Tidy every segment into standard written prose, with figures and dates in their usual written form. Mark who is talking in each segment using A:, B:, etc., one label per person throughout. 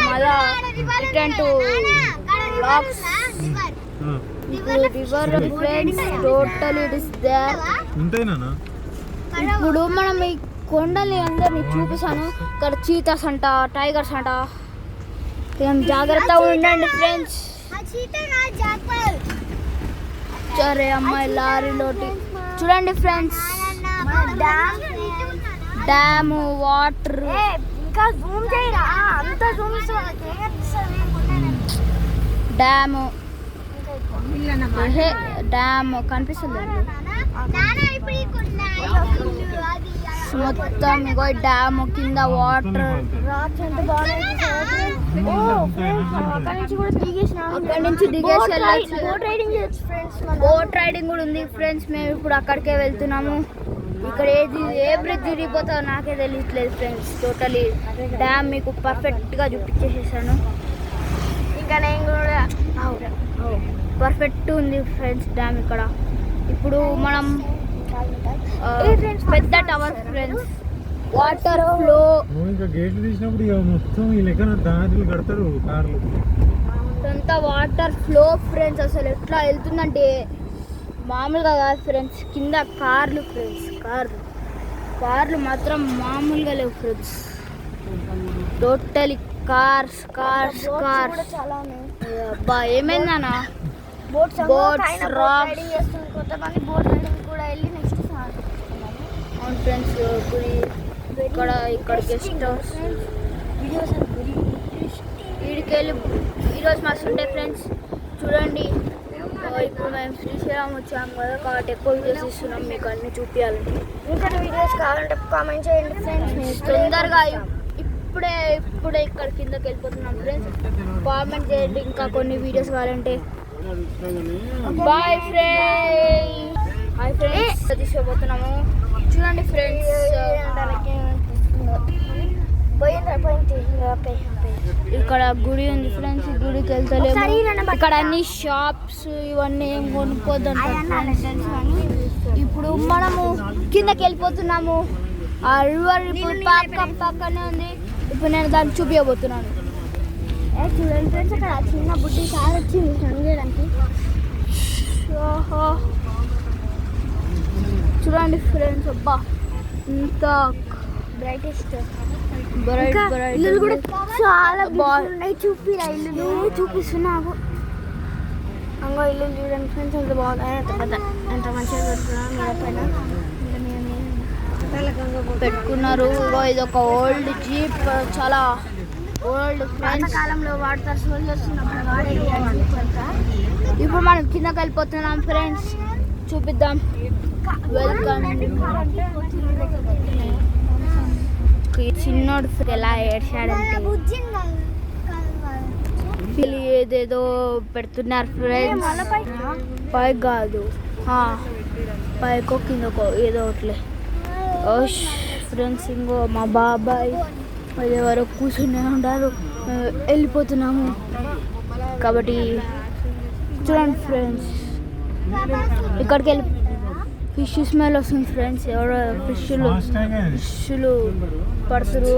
A: మళ్ళా return to blogs. ఇప్పుడు river friends total it is there. ఇప్పుడు మనం ఈ కొండల్ని అందరినీ చూపిస్తాను. ఇక్కడ చీతాస్ అంట, టైగర్స్ అంట. ఏం జాగ్రత్తగా ఉండండి ఫ్రెండ్స్. సరే అమ్మాయి లారీలోటి చూడండి friends. Dam water dam dam కనిపిస్తుంది మొత్తం. ఇగో డ్యామ్ కింద వాటర్. అక్కడి నుంచి దిగేసి వెళ్ళచ్చు. బోట్ రైడింగ్ కూడా ఉంది ఫ్రెండ్స్. మేము ఇప్పుడు అక్కడికే వెళ్తున్నాము. ఇక్కడ ఏ బ్రిడ్జ్ తిరిగిపోతావు నాకే తెలియట్లేదు ఫ్రెండ్స్. టోటలీ డ్యామ్ మీకు పర్ఫెక్ట్గా చూపించేసేసాను. ఇంకా నేను కూడా పర్ఫెక్ట్ ఉంది ఫ్రెండ్స్ డ్యామ్ ఇక్కడ. ఇప్పుడు మనం పెద్ద టవర్ ఫ్రెండ్స్. వాటర్ ఫ్లో
B: గేట్లు తీసినప్పుడు మొత్తం ఈ లెక్కన దారులు కడతారు కార్లు.
A: అంతా వాటర్ ఫ్లో ఫ్రెండ్స్. అసలు ఎట్లా వెళ్తుందంటే మామూలుగా కాదు ఫ్రెండ్స్. కింద కార్లు ఫ్రెండ్స్. కార్లు మాత్రం మామూలుగా లేవు friends. Totally cars cars cars. అబ్బా ఏమైందన్నా బోట్స్ కొంతమంది బోట్ రైడింగ్ కూడా వెళ్ళి నెక్స్ట్ అవును ఫ్రెండ్స్. ఇక్కడ గెస్ట్ హౌస్ వీడికి వెళ్ళి ఈరోజు మస్తు ఉంటాయి ఫ్రెండ్స్. చూడండి ఇప్పుడు మేము శ్రీశైలం వచ్చాము కదా కాబట్టి ఎక్కువ వీడియోస్ ఇస్తున్నాం మీకు అన్నీ చూపించాలంటే. ఇంకా వీడియోస్ కావాలంటే కామెంట్ చేయండి ఫ్రెండ్స్. తొందరగా ఇప్పుడే ఇక్కడ కిందకి వెళ్ళిపోతున్నాం ఫ్రెండ్స్. కామెంట్ చేయండి ఇంకా కొన్ని వీడియోస్ కావాలంటే. Bye friends. Hi friends. తీసుకోబోతున్నాము చూడండి ఫ్రెండ్స్. ఇక్కడ గుడి ఉంది ఫ్రెండ్స్. ఈ గుడికి వెళ్తలేము. ఇక్కడ అన్ని షాప్స్ ఇవన్నీ ఏం కొనుక్కోద్దంటారు. ఇప్పుడు మనము కిందకి వెళ్ళిపోతున్నాము. ఆ రివర్ ఇప్పుడు పక్కనే ఉంది. ఇప్పుడు నేను దాన్ని చూపించబోతున్నాను. చూడండి ఫ్రెండ్స్ అక్కడ చిన్న బుడ్డి కార్ వచ్చింది స్నానం చేయడానికి. చూడండి ఫ్రెండ్స్. అబ్బా ఇంత బ్రైటెస్ట్ ఇల్లు కూడా చాలా బాగున్నాయి. ఇల్లు చూపిస్తున్నాము. అంగో ఇల్లు చూడండి ఫ్రెండ్స్ ఎంత బాగున్నాయి. ఎంత మంచిగా పెట్టుకున్నారు. ఇది ఒక ఓల్డ్ జీప్. చాలా ఓల్డ్ కాలంలో వాడతారు సోల్జర్స్. ఇప్పుడు మనం కిందకి వెళ్ళిపోతున్నాం ఫ్రెండ్స్. చూపిద్దాం. వెల్కమ్. చిన్నోడు ఎలా ఏడ్చాడంటే ఏదేదో పెడుతున్నారు ఫ్రెండ్స్. పై కాదు పైకో కిందకో ఏదో ఒకట్లే ఫ్రెండ్స్. ఇంకో మా బాబాయ్ ఎవరో కూర్చునే ఉంటారు. వెళ్ళిపోతున్నాము కాబట్టి చూడండి ఫ్రెండ్స్. ఇక్కడికి వెళ్ళి ఫిష్ స్మెల్ వస్తుంది ఫ్రెండ్స్. ఎవరో ఫిష్లు పడుతురు.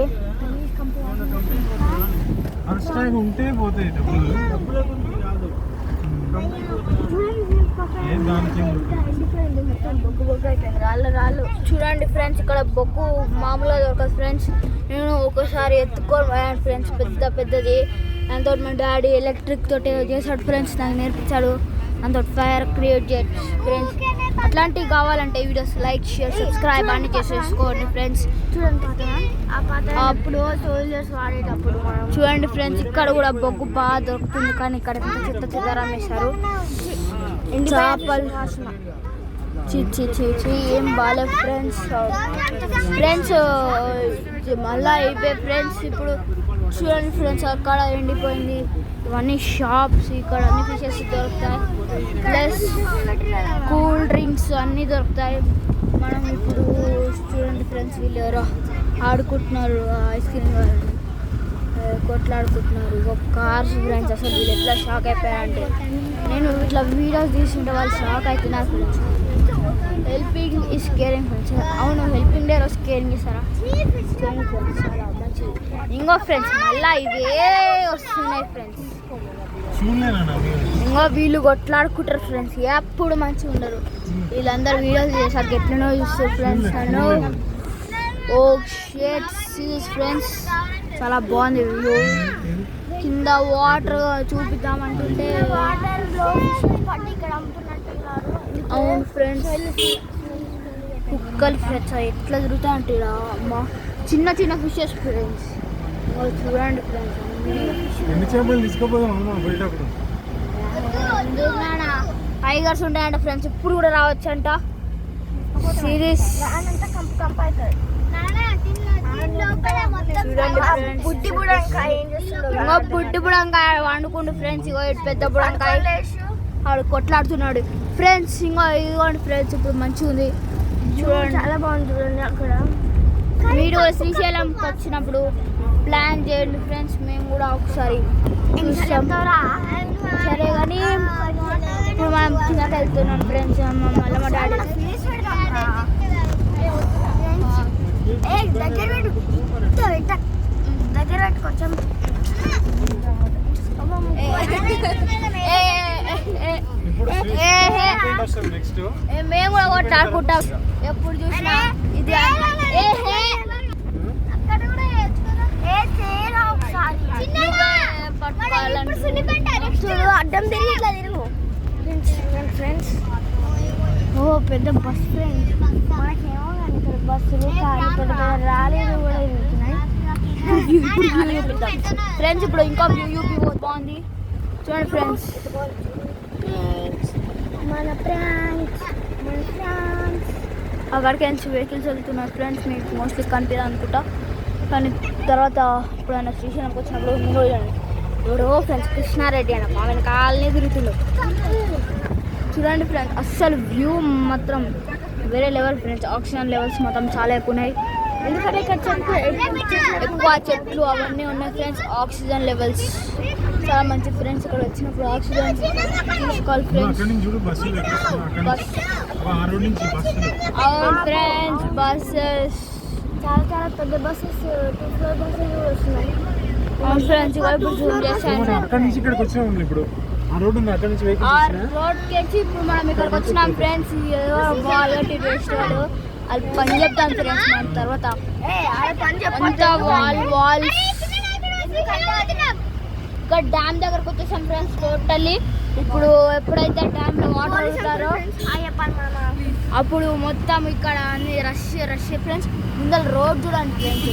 A: రాళ్ళు చూడండి ఫ్రెండ్స్. ఇక్కడ బొగ్గు మామూలుగా దొరకదు ఫ్రెండ్స్. నేను ఒకసారి ఎత్తుకోను ఫ్రెండ్స్. పెద్దది దాంతో మా డాడీ ఎలక్ట్రిక్ తోటి చేశాడు ఫ్రెండ్స్. నాకు నేర్పించాడు. దాంతో ఫైర్ క్రియేట్ చేయొచ్చు ఫ్రెండ్స్. అట్లాంటివి కావాలంటే వీడియోస్ లైక్ షేర్ సబ్స్క్రైబ్ అన్ని చేసేసుకోండి ఫ్రెండ్స్. చూడండి అప్పుడు సోల్జర్స్ వాడేటప్పుడు చూడండి ఫ్రెండ్స్. ఇక్కడ కూడా బొగ్గు బాగా దొరుకుతుంది కానీ ఇక్కడ చెత్త వేశారు. చేపలు చీ ఏం బాగాలేదు ఫ్రెండ్స్. మళ్ళా అయిపోయి ఫ్రెండ్స్. ఇప్పుడు చూడండి ఫ్రెండ్స్ అక్కడ ఎండిపోయింది. ఇవన్నీ షాప్స్. ఇక్కడ అన్ని ఫిషెస్ దొరుకుతాయి. ప్లస్ కూల్ డ్రింక్స్ అన్నీ దొరుకుతాయి. మనం ఇప్పుడు చూడండి ఫ్రెండ్స్. వీళ్ళు ఎవరో ఆడుకుంటున్నారు. ఐస్ క్రీమ్ కొట్లాడుకుంటున్నారు. ఒక కార్స్ ఫ్రెండ్స్. అసలు వీళ్ళు ఎట్లా షాక్ అయిపోయారంటే నేను ఇట్లా వీడియోస్ తీసుకుంటే వాళ్ళు షాక్ అవుతున్నారు friends. Helping is caring friends. అవును హెల్పింగ్ డే రోజు కేరింగ్ ఇస్తారా? చాలా మంచి మంచి. ఇంకో ఫ్రెండ్స్ మళ్ళీ ఇవే వస్తున్నాయి ఫ్రెండ్స్. ఇంకో వీళ్ళు కొట్లాడుకుంటారు ఫ్రెండ్స్, ఎప్పుడు మంచిగా ఉండరు. వీళ్ళందరూ వీడియోస్ చేశారు ఎట్లనో చూస్తారు ఫ్రెండ్స్. నన్ను ఓ షేట్ సీస్ ఫ్రెండ్స్, చాలా బాగుంది వ్యూ. కింద వాటర్ చూపిద్దామంటుంటే అవును ఫ్రెండ్స్, కుక్కలు ఫ్రెండ్స్ ఎట్లా తిరుగుతా అంటే అమ్మ, చిన్న చిన్న ఫిషెస్ ఫ్రెండ్స్. చూడండి ఫ్రెండ్స్, టైగర్స్ ఉంటాయంట ఫ్రెండ్స్, ఇప్పుడు కూడా రావచ్చంట. సిరీస్ పుట్టి బుడంకాయ వండుకుంటు ఫ్రెండ్స్. ఇగో పెద్ద బుడంకాయ ఆడు కొట్లాడుతున్నాడు ఫ్రెండ్స్. ఇంకో ఇదిగోండి ఫ్రెండ్స్, ఇప్పుడు మంచిగా ఉంది చూడండి, చాలా బాగుంది చూడండి. అక్కడ మీరు శ్రీశైలంకి వచ్చినప్పుడు ప్లాన్ చేయండి ఫ్రెండ్స్, మేము కూడా ఒకసారి చూస్తాం. సరే కానీ ఇప్పుడు మనం కిందకి వెళ్తున్నాం ఫ్రెండ్స్. మళ్ళీ మా డాడీ దగ్గర కొంచెం మేము కూడా కొట్లాడుకుంటాం ఎప్పుడు చూసినా. ఇది అడ్డం తిరిగి ఇట్లా తిరుగు ఫ్రెండ్స్. ఓ పెద్ద బస్ ఫ్రెండ్స్, మనకేమో కానీ ఇక్కడ బస్సులు కానీ పెద్ద పెద్ద రాలేదు కూడా తిరుగుతున్నాయి ఫ్రెండ్స్. ఇప్పుడు ఇంకా వ్యూ బాగుంది చూడండి ఫ్రెండ్స్. మన ఫ్రెండ్స్ అక్కడికి నుంచి వెహికల్స్ వెళ్తున్నారు ఫ్రెండ్స్. మీకు మోస్ట్లీ కనిపించాలి అనుకుంటా, కానీ తర్వాత ఎప్పుడైనా శ్రీశైలంకి వచ్చినప్పుడు మీరు ఎవడో ఫ్రెండ్స్ కృష్ణారెడ్డి అన్న మా వెనకాలనే తిరుగుతుండవు చూడండి ఫ్రెండ్స్. అస్సలు వ్యూ మాత్రం వేరే లెవెల్ ఫ్రెండ్స్. ఆక్సిజన్ లెవెల్స్ మొత్తం చాలా ఎక్కువ ఉన్నాయి, ఎందుకంటే ఇక్కడ ఎక్కువ చెట్లు అవన్నీ ఉన్నాయి ఫ్రెండ్స్. ఆక్సిజన్ లెవెల్స్ చాలా మంచి ఫ్రెండ్స్. ఇక్కడ వచ్చినప్పుడు ఆక్సిజన్ తీసుకోవాలి ఫ్రెండ్స్. అవును ఫ్రెండ్స్, బస్సెస్ చాలా చాలా పెద్ద బస్సెస్, 2 ఫ్లోర్ బస్సెస్ కూడా వస్తున్నాయి. అవును ఫ్రెండ్స్, ఇప్పుడు జూమ్ చేశాను. ఆ రోడ్కి వచ్చి ఇప్పుడు మనం ఇక్కడికి వచ్చినాం ఫ్రెండ్స్. ఏదో వాల్ రెస్టారెంట్ అది పని చెప్తాను ఫ్రెండ్స్. మన తర్వాత అంతా వాల్ ఇక్కడ డ్యామ్ దగ్గరకు వచ్చేసాం ఫ్రెండ్స్ టోటల్లీ. ఇప్పుడు ఎప్పుడైతే డ్యామ్లో వాటర్ వస్తారో అప్పుడు మొత్తం ఇక్కడ అన్ని రష్ ఫ్రెండ్స్. ముందర రోడ్ చూడండి ఫ్రెండ్స్,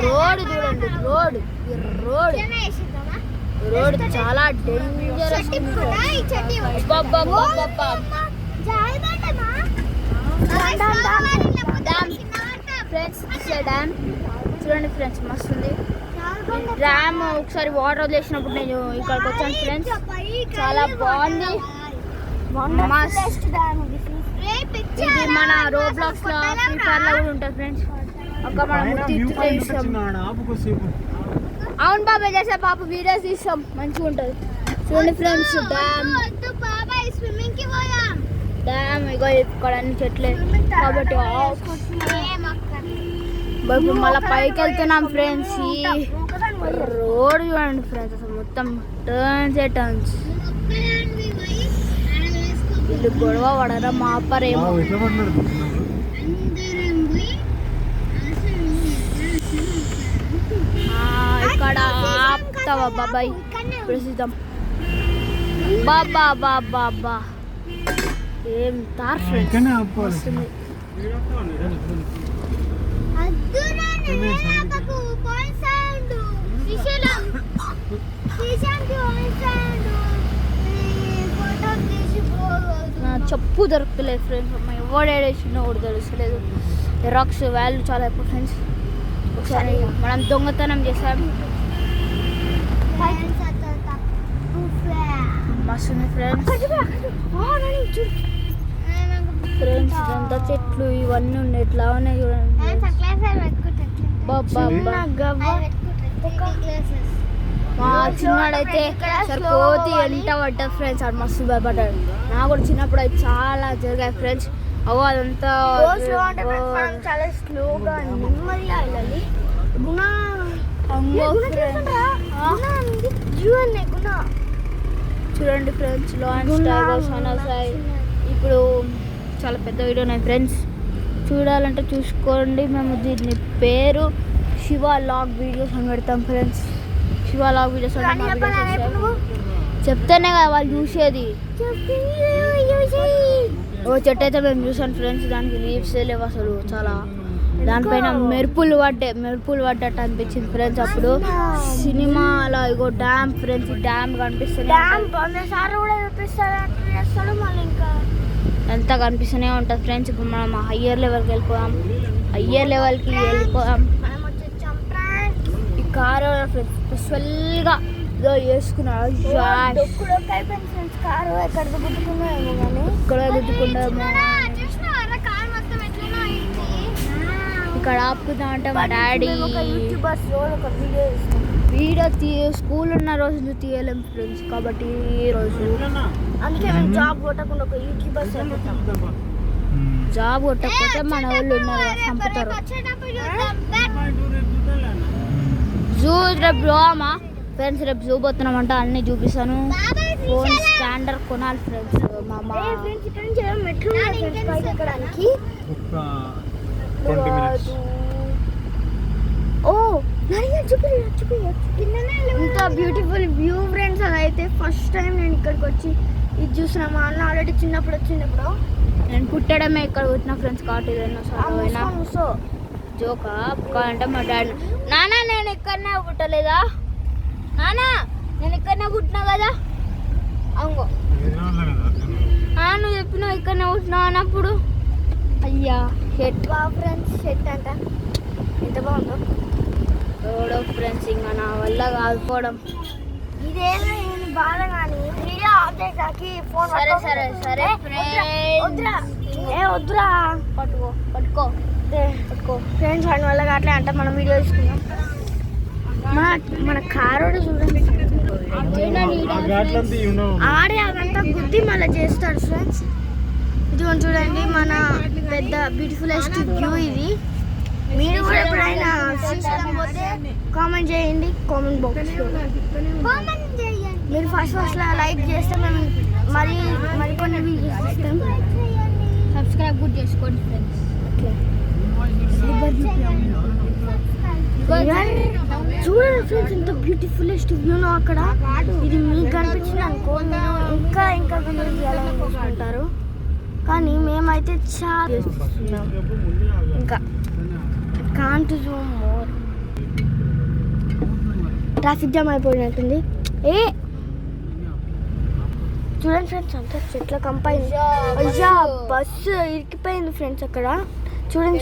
A: రోడ్ చూడండి, రోడ్ చాలా డేంజరస్ ఫ్రెండ్స్. డ్యామ్ చూడండి ఫ్రెండ్స్, మస్తు ఉంది డ్యామ్. ఒకసారి వాటర్ వదిలేసినప్పుడు నేను ఇక్కడికి వచ్చాను ఫ్రెండ్స్, చాలా బాగుంది. ఇది మన రోబ్లాక్స్ లో, ఫ్రీ ఫైర్ లో కూడా ఉంటుంది ఫ్రెండ్స్. అక్కడ మనం అవును బాబాయ్ చేసే పాప వీడియోస్ తీస్తాం, మంచిగా ఉంటుంది చూడండి ఫ్రెండ్స్. డ్యామ్ ఇగో ఇక్కడ అన్ని చెట్లే కాబట్టి ఇప్పుడు మళ్ళీ పైకి వెళ్తున్నాం ఫ్రెండ్స్. ఈ రోడ్ చూడండి ఫ్రెండ్స్, అసలు మొత్తం టర్న్స్. వీళ్ళు గొడవ పడరా మా అప్పరేమో. ఇక్కడ ఆపుతావా బాబాయ్, ప్రస్తుతం బాబా ఏం తార్ ఫ్రెండ్స్. నా చెప్పు దొరకలేదు ఫ్రెండ్స్, ఎవడేడేసినా కూడా తెలుస్తలేదు. రాక్స్ వాల్యూ చాలా ఎక్కువ ఫ్రెండ్స్. ఒకసారి మనం దొంగతనం చేసాం, మస్తు ఫ్రెండ్స్. ఫ్రెండ్స్ ఇదంతా చెట్లు ఇవన్నీ ఉన్నాయి, ఎట్లా ఉన్నాయి చూడండి. మా చిన్నాడైతే కోతి ఎంట పడ్డది ఫ్రెండ్స్, అది మస్తు భయపడ్డాడు. నాకు కూడా చిన్నప్పుడు అయితే చాలా జరిగాయి ఫ్రెండ్స్. అవో అదంతా
C: స్లో అంటే మనం చాలా స్లోగా నెమ్మదిగా వెళ్ళాలి. గుణ
A: చూడండి ఫ్రెండ్స్, లాంచ్ టైగర్స్ అనసాయి. ఇప్పుడు చాలా పెద్ద వీడియో ఉన్నాయి ఫ్రెండ్స్, చూడాలంటే చూసుకోండి. మేము దీని పేరు శివ లాగ్ వీడియోస్ అని పెడతాం ఫ్రెండ్స్. శివ లాగ్ వీడియోస్ చెప్తేనే కదా వాళ్ళు చూసేది. ఓ చెట్టు అయితే మేము చూసాను ఫ్రెండ్స్, దానికి లీవ్స్ లేవు అసలు. చాలా దానిపైన మెరుపులు పడ్డట్టు అనిపించింది ఫ్రెండ్స్. అప్పుడు సినిమాలో ఇగో డ్యామ్ ఫ్రెండ్స్, డ్యామ్ కనిపిస్తుంది. ఎంత కనిపిస్తూనే ఉంటుంది ఫ్రెండ్స్. ఇప్పుడు మనం హయ్యర్ లెవెల్కి వెళ్ళిపోయాం. ఈ కారు స్పెషల్గా ఇదో వేసుకున్నాడు. ఇక్కడ గుద్దుకుంటాము. ఇక్కడ ఆపుకుందాం అంటే మా డాడీ వీడియో స్కూల్ ఉన్న రోజు తీయలేము ఫ్రెండ్స్, కాబట్టి ఈ రోజు
C: అందుకే మేము జాబ్ కొట్టకుండా ఒక యూట్యూబర్స్
A: జాబ్ కొట్టకపోతే మన వాళ్ళు ఉన్నారు చంపుతారు. జూ రేపు పోమా ఫ్రెండ్స్, రేపు జూ పోతున్నామంటే అన్నీ చూపిస్తాను. ఫోన్ స్టాండర్ కొనాలి ఫ్రెండ్స్. మా
C: ఎక్కడానికి ఇంత బ్యూటిఫుల్ వ్యూ ఫ్రెండ్స్. అదైతే ఫస్ట్ టైం నేను ఇక్కడికి వచ్చి ఇది చూసిన. మా అన్న ఆల్రెడీ చిన్నప్పుడు వచ్చినప్పుడు,
A: నేను పుట్టడమే ఇక్కడ పుట్టిన ఫ్రెండ్స్. కాబట్టి ఏదైనా
C: సో
A: జోకా అంటే మా డాడీ, నాన్న నేను ఇక్కడనే పుట్టలేదా, నాన్న నేను ఇక్కడనే పుట్టినా కదా, అవును నువ్వు చెప్పినావు ఇక్కడనే పుట్టినావు అన్నప్పుడు. అయ్యా షెట్
C: ఫ్రెండ్స్, షెట్ అంట ఎంత బాగుందో
A: ఎవడో ఫ్రెండ్స్. ఇంకా నా వల్ల కాదుకోవడం
C: ఇదేమో బాధ. కానీ వీడియో ఆఫ్ చేసాకి ఫోన్
A: సరే సరే సరే
C: వద్దురా వద్దురా
A: పట్టుకో
C: ఫ్రెండ్స్. వాడి వల్ల అట్లా అంటే మనం వీడియో తీసుకున్నాం. మన కారు చూడండి, ఆడే అదంతా గుద్ది మళ్ళీ చేస్తాడు ఫ్రెండ్స్. ఇది చూడండి మన పెద్ద బ్యూటిఫుల్లెస్ట్ వ్యూ ఇది. మీరు కూడా ఎప్పుడైనా శ్రీశైలం పోతే కామెంట్ చేయండి కామెంట్ బాక్స్లో. మీరు ఫస్ట్ లైక్ చేస్తే మేము మరికొన్ని వీడియోస్ ఇస్తాం.
A: సబ్స్క్రైబ్ కూడా చేసుకోండి ఫ్రెండ్స్.
C: చూడండి ఫ్రెండ్స్, ఎంత బ్యూటిఫుల్లెస్ట్ వ్యూనో అక్కడ. ఇది మీకు కనిపించింది అనుకో, ఇంకా ఇంకా వీడియోస్ చేయాలనుకుంటారు. కానీ మేమైతే చాలా ఇంకా can't zoom more. Traffic jam అయిపోయినట్టుంది. చూడండి ఫ్రెండ్స్, అంతా చెట్ల కంపైంది. అయ్యా బస్సు ఇరికిపోయింది ఫ్రెండ్స్ అక్కడ. చూడండి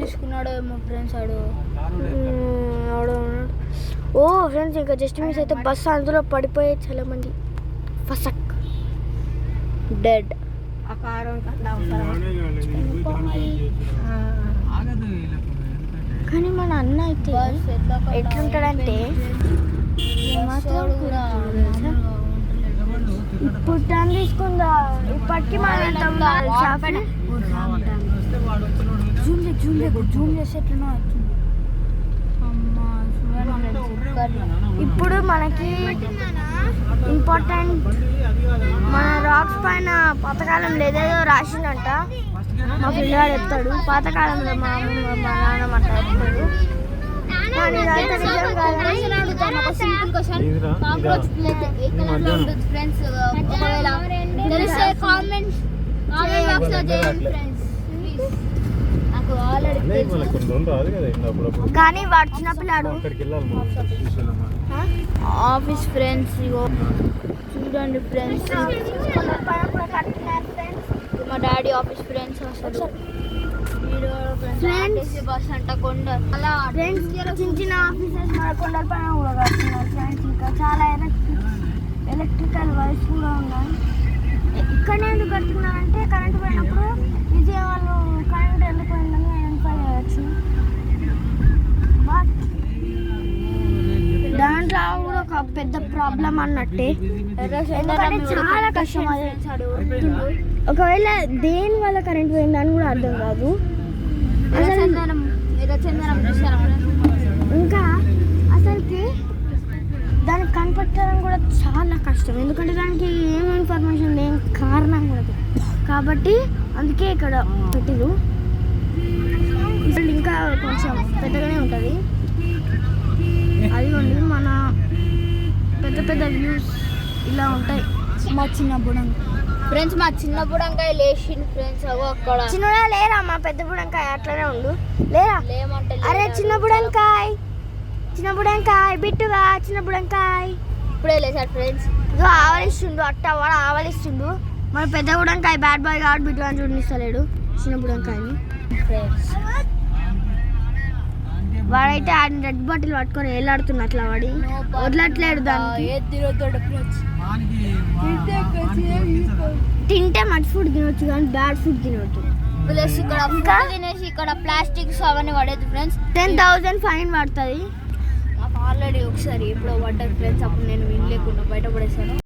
A: తీసుకున్నాడు ఏమో ఫ్రెండ్స్ ఆడు.
C: ఓ ఫ్రెండ్స్, ఇంకా జస్ట్ మిస్ అయితే బస్సు అందులో పడిపోయే చాలా మంది. ఫసక్ డెడ్. కానీ మన అన్న అయితే ఎట్లుంటాడంటే ఇప్పుడు టర్న్ తీసుకుందా. ఇప్పటికీ
A: జూమ్ చేసి ఎట్లనో
C: ఇప్పుడు మనకి ఇంపార్టెంట్ మన రాక్స్ పైన పాతకాలం లేదేదో రాసిందంట. మా పిల్లగాడు చెప్తాడు పాతకాలంలో మా నాన్నమ్మ అంట చెప్తాడు. కానీ ఇదంతా నిజం కానీ వాడు చిన్నపిల్లాడు.
A: ఆఫీస్ ఫ్రెండ్స్ చూడండి ఫ్రెండ్స్, మా డాడీ ఆఫీస్ ఫ్రెండ్స్ అసలు
C: ఫ్రెండ్స్
A: బస్ అంట కొండ అలా
C: ఫ్రెండ్స్ చిన్న చిన్న ఆఫీసెస్ మన కొండల పైన కూడా కడుతున్నారు ఫ్రెండ్స్. ఇంకా చాలా ఎలక్ట్రికల్ వైర్స్ కూడా ఉన్నాయి. ఇక్కడనే ఎందుకు కడుతున్నారంటే కరెంట్ పోయినప్పుడు విజయవాడలో కరెంట్ ఎందుకు పోయిందని ఎంక్వైరీ చేయవచ్చు. బట్ దాంట్లో కూడా ఒక పెద్ద ప్రాబ్లం అన్నట్టే, ఎందుకంటే చాలా కష్టం. అది ఒకవేళ దేని వల్ల కరెంట్ పోయిందని కూడా అర్థం కాదు. అసలు
A: ఎర్రచందనం చూసారా
C: ఇంకా అసలుకి దానికి కనిపెట్టడం కూడా చాలా కష్టం, ఎందుకంటే దానికి ఏం ఇన్ఫర్మేషన్ ఏం కారణం కూడా తెలియదు. కాబట్టి అందుకే ఇక్కడ పెట్టిరు. ఇంకా కొంచెం పెద్దగానే ఉంటుంది. అది ఉంది మన పెద్ద పెద్ద వ్యూస్ ఇలా ఉంటాయి.
A: మా చిన్న బుడంకాయ ఫ్రెండ్స్, మా చిన్న బుడంకాయ లేచింది ఫ్రెండ్స్. అగో అక్కడ
C: చిన్నడా లేరా, మా పెద్ద బుడంకాయ అట్లనే ఉండు లేరా.
A: లేమంటే
C: అరే చిన్న బుడంకాయ, చిన్న బుడంకాయ బిట్టుగా, చిన్న బుడంకాయ
A: ఇప్పుడే లేచాడు ఫ్రెండ్స్.
C: ఇదో ఆవలిస్తుండు, అట్ట వాడు ఆవలిస్తుండు. మన పెద్ద బుడంకాయ బ్యాడ్ బాయ్ కాబట్టి బిట్టు అని చూడనిస్తలేడు చిన్న బుడంకాయని.
A: ఫ్రెండ్స్
C: వాడైతే ఆ రెడ్ బాటిల్ పట్టుకొని వెళ్ళాడుతున్నా, అట్లా వాడి వదలట్లేడు దానికి. తింటే మంచి ఫుడ్ తినొచ్చు కానీ బ్యాడ్ ఫుడ్ తినొచ్చు.
A: ప్లస్ ఇక్కడ ఇంకా తినేసి ఇక్కడ ప్లాస్టిక్స్ అవన్నీ పడేది ఫ్రెండ్స్.
C: 10,000 ఫైన్ పడుతుంది.
A: నాకు ఆల్రెడీ ఒకసారి ఎప్పుడో పడ్డారు ఫ్రెండ్స్, అప్పుడు నేను వినలేకుండా బయట పడేసాను.